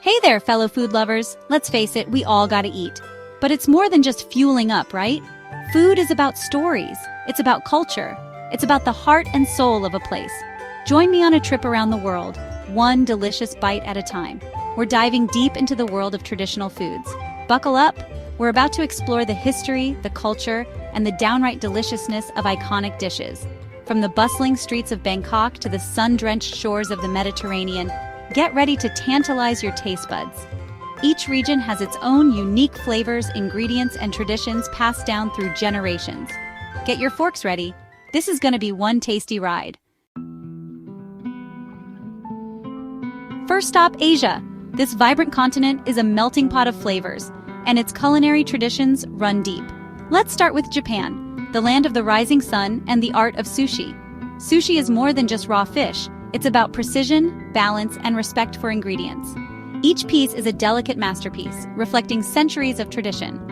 Hey there, fellow food lovers. Let's face it, we all gotta eat. But it's more than just fueling up, right? Food is about stories. It's about culture. It's about the heart and soul of a place. Join me on a trip around the world, one delicious bite at a time. We're diving deep into the world of traditional foods. Buckle up. We're about to explore the history, the culture, and the downright deliciousness of iconic dishes. From the bustling streets of Bangkok to the sun-drenched shores of the Mediterranean, get ready to tantalize your taste buds. Each region has its own unique flavors, ingredients, and traditions passed down through generations. Get your forks ready. This is going to be one tasty ride. First stop, Asia. This vibrant continent is a melting pot of flavors, and its culinary traditions run deep. Let's start with Japan, the land of the rising sun and the art of sushi. Sushi is more than just raw fish. It's about precision, balance, and respect for ingredients. Each piece is a delicate masterpiece, reflecting centuries of tradition.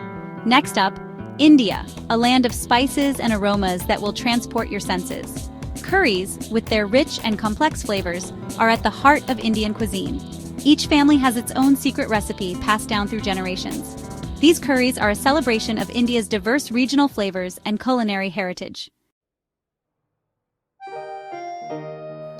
Next up, India, a land of spices and aromas that will transport your senses. Curries, with their rich and complex flavors, are at the heart of Indian cuisine. Each family has its own secret recipe passed down through generations. These curries are a celebration of India's diverse regional flavors and culinary heritage.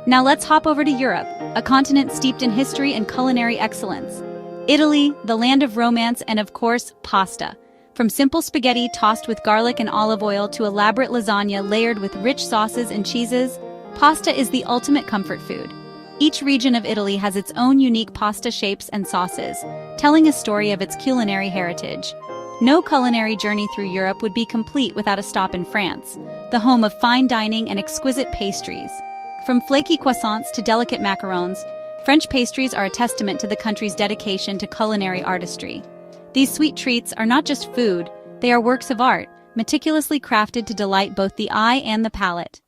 Now let's hop over to Europe, a continent steeped in history and culinary excellence. Italy, the land of romance and, of course, pasta. From simple spaghetti tossed with garlic and olive oil to elaborate lasagna layered with rich sauces and cheeses, pasta is the ultimate comfort food. Each region of Italy has its own unique pasta shapes and sauces, telling a story of its culinary heritage. No culinary journey through Europe would be complete without a stop in France, the home of fine dining and exquisite pastries. From flaky croissants to delicate macarons, French pastries are a testament to the country's dedication to culinary artistry. These sweet treats are not just food, they are works of art, meticulously crafted to delight both the eye and the palate.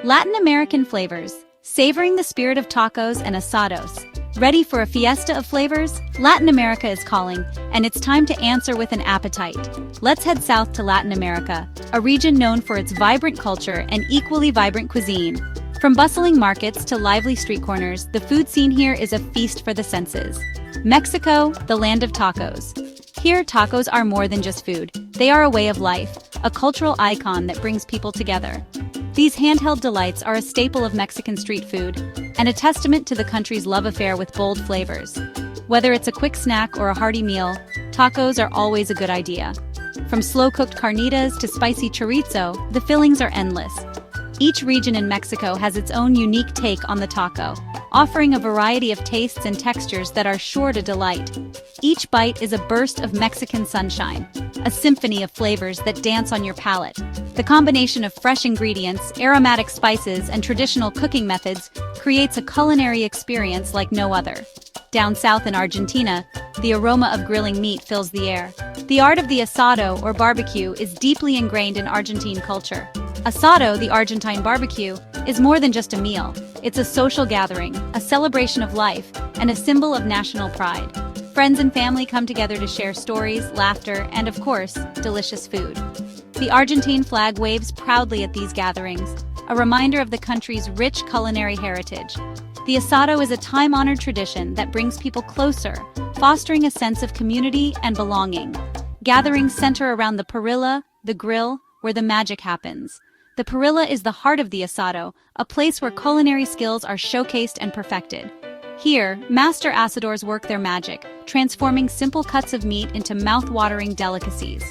Latin American flavors, savoring the spirit of tacos and asados. Ready for a fiesta of flavors? Latin America is calling, and it's time to answer with an appetite. Let's head south to Latin America, a region known for its vibrant culture and equally vibrant cuisine. From bustling markets to lively street corners, the food scene here is a feast for the senses. Mexico, the land of tacos. Here, tacos are more than just food. They are a way of life, a cultural icon that brings people together. These handheld delights are a staple of Mexican street food and a testament to the country's love affair with bold flavors. Whether it's a quick snack or a hearty meal, tacos are always a good idea. From slow-cooked carnitas to spicy chorizo, the fillings are endless. Each region in Mexico has its own unique take on the taco, offering a variety of tastes and textures that are sure to delight. Each bite is a burst of Mexican sunshine, a symphony of flavors that dance on your palate. The combination of fresh ingredients, aromatic spices, and traditional cooking methods creates a culinary experience like no other. Down south in Argentina, the aroma of grilling meat fills the air. The art of the asado, or barbecue, is deeply ingrained in Argentine culture. Asado, the Argentine barbecue, is more than just a meal. It's a social gathering, a celebration of life, and a symbol of national pride. Friends and family come together to share stories, laughter, and, of course, delicious food. The Argentine flag waves proudly at these gatherings, a reminder of the country's rich culinary heritage. The asado is a time-honored tradition that brings people closer, fostering a sense of community and belonging. Gatherings center around the parrilla, the grill, where the magic happens. The parrilla is the heart of the asado, a place where culinary skills are showcased and perfected. Here, master asadors work their magic, transforming simple cuts of meat into mouth-watering delicacies.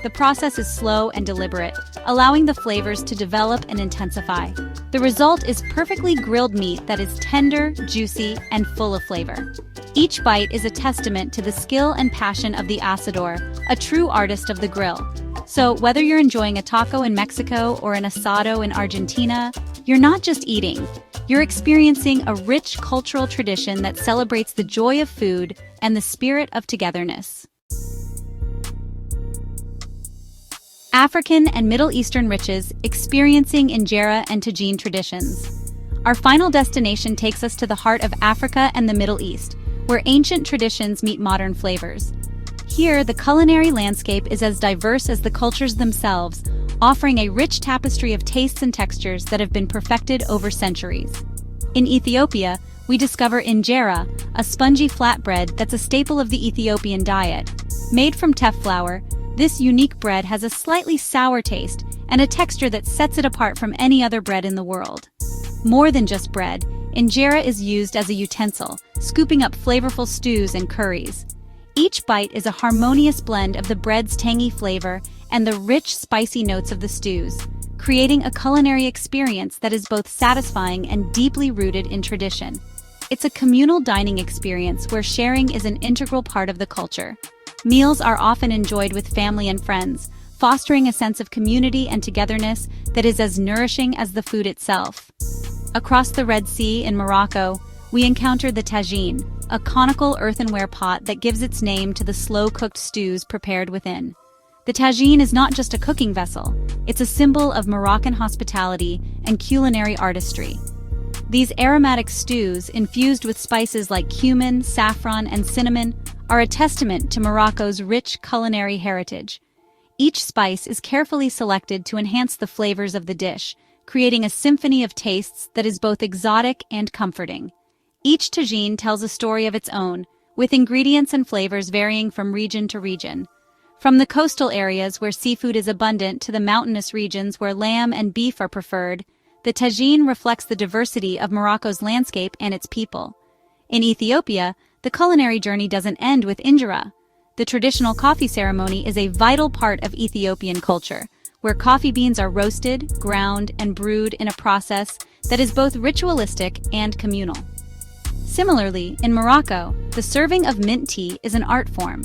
The process is slow and deliberate, allowing the flavors to develop and intensify. The result is perfectly grilled meat that is tender, juicy, and full of flavor. Each bite is a testament to the skill and passion of the asador, a true artist of the grill. So, whether you're enjoying a taco in Mexico or an asado in Argentina, you're not just eating. You're experiencing a rich cultural tradition that celebrates the joy of food and the spirit of togetherness. African and Middle Eastern riches, experiencing Injera and Tagine traditions. Our final destination takes us to the heart of Africa and the Middle East, where ancient traditions meet modern flavors. Here, the culinary landscape is as diverse as the cultures themselves, offering a rich tapestry of tastes and textures that have been perfected over centuries. In Ethiopia, we discover Injera, a spongy flatbread that's a staple of the Ethiopian diet. Made from teff flour, this unique bread has a slightly sour taste and a texture that sets it apart from any other bread in the world. More than just bread, Injera is used as a utensil, scooping up flavorful stews and curries. Each bite is a harmonious blend of the bread's tangy flavor and the rich, spicy notes of the stews, creating a culinary experience that is both satisfying and deeply rooted in tradition. It's a communal dining experience where sharing is an integral part of the culture. Meals are often enjoyed with family and friends, fostering a sense of community and togetherness that is as nourishing as the food itself. Across the Red Sea in Morocco, we encounter the tagine, a conical earthenware pot that gives its name to the slow-cooked stews prepared within. The tagine is not just a cooking vessel, it's a symbol of Moroccan hospitality and culinary artistry. These aromatic stews, infused with spices like cumin, saffron, and cinnamon, are a testament to Morocco's rich culinary heritage. Each spice is carefully selected to enhance the flavors of the dish, creating a symphony of tastes that is both exotic and comforting. Each tagine tells a story of its own, with ingredients and flavors varying from region to region. From the coastal areas where seafood is abundant to the mountainous regions where lamb and beef are preferred, the tagine reflects the diversity of Morocco's landscape and its people. In Ethiopia, the culinary journey doesn't end with Injera. The traditional coffee ceremony is a vital part of Ethiopian culture, where coffee beans are roasted, ground, and brewed in a process that is both ritualistic and communal. Similarly, in Morocco, the serving of mint tea is an art form.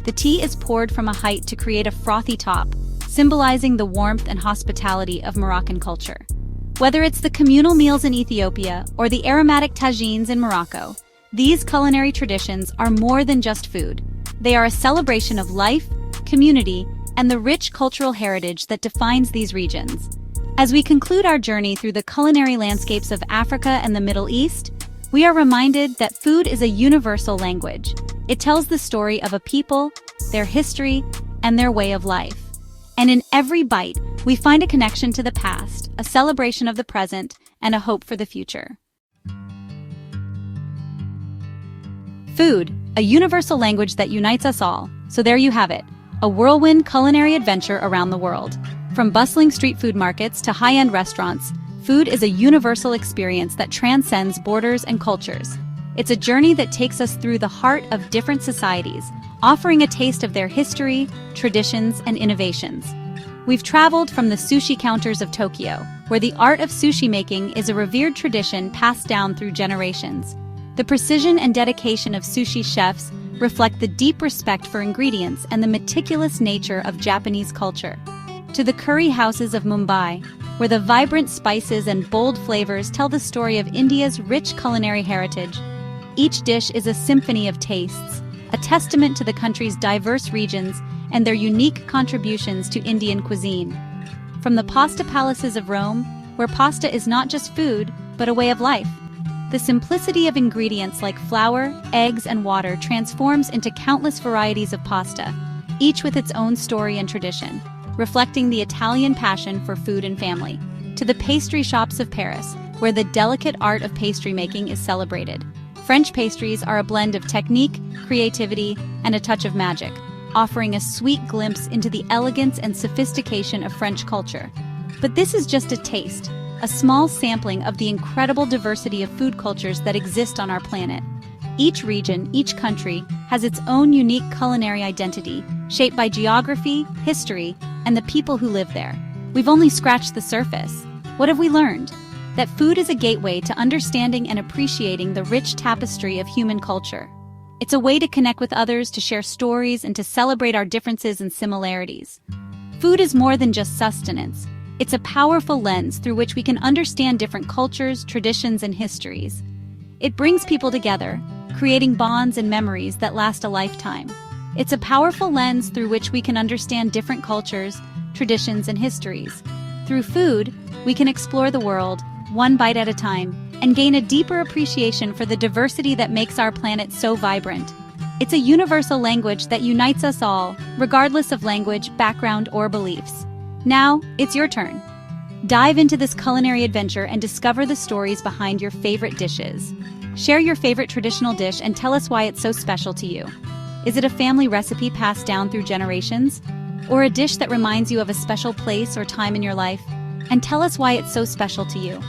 The tea is poured from a height to create a frothy top, symbolizing the warmth and hospitality of Moroccan culture. Whether it's the communal meals in Ethiopia or the aromatic tagines in Morocco, these culinary traditions are more than just food. They are a celebration of life, community, and the rich cultural heritage that defines these regions. As we conclude our journey through the culinary landscapes of Africa and the Middle East, we are reminded that food is a universal language. It tells the story of a people, their history, and their way of life. And in every bite, we find a connection to the past, a celebration of the present, and a hope for the future. Food, a universal language that unites us all. So there you have it, a whirlwind culinary adventure around the world. From bustling street food markets to high-end restaurants, food is a universal experience that transcends borders and cultures. It's a journey that takes us through the heart of different societies, offering a taste of their history, traditions, and innovations. We've traveled from the sushi counters of Tokyo, where the art of sushi making is a revered tradition passed down through generations. The precision and dedication of sushi chefs reflect the deep respect for ingredients and the meticulous nature of Japanese culture. To the curry houses of Mumbai, where the vibrant spices and bold flavors tell the story of India's rich culinary heritage. Each dish is a symphony of tastes, a testament to the country's diverse regions and their unique contributions to Indian cuisine. From the pasta palaces of Rome, where pasta is not just food, but a way of life. The simplicity of ingredients like flour, eggs, and water transforms into countless varieties of pasta, each with its own story and tradition, reflecting the Italian passion for food and family. To the pastry shops of Paris, where the delicate art of pastry making is celebrated. French pastries are a blend of technique, creativity, and a touch of magic, offering a sweet glimpse into the elegance and sophistication of French culture. But this is just a taste, a small sampling of the incredible diversity of food cultures that exist on our planet. Each region, each country, has its own unique culinary identity, shaped by geography, history, and the people who live there. We've only scratched the surface. What have we learned? That food is a gateway to understanding and appreciating the rich tapestry of human culture. It's a way to connect with others, to share stories, and to celebrate our differences and similarities. Food is more than just sustenance. It's a powerful lens through which we can understand different cultures, traditions, and histories. It brings people together, creating bonds and memories that last a lifetime. It's a powerful lens through which we can understand different cultures, traditions, and histories. Through food, we can explore the world, one bite at a time, and gain a deeper appreciation for the diversity that makes our planet so vibrant. It's a universal language that unites us all, regardless of language, background, or beliefs. Now, it's your turn. Dive into this culinary adventure and discover the stories behind your favorite dishes. Share your favorite traditional dish and tell us why it's so special to you. Is it a family recipe passed down through generations? Or a dish that reminds you of a special place or time in your life? And tell us why it's so special to you.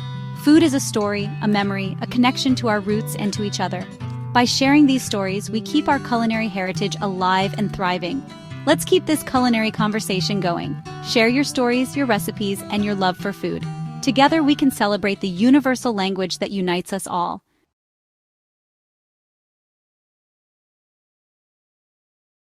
Food is a story, a memory, a connection to our roots and to each other. By sharing these stories, we keep our culinary heritage alive and thriving. Let's keep this culinary conversation going. Share your stories, your recipes, and your love for food. Together we can celebrate the universal language that unites us all.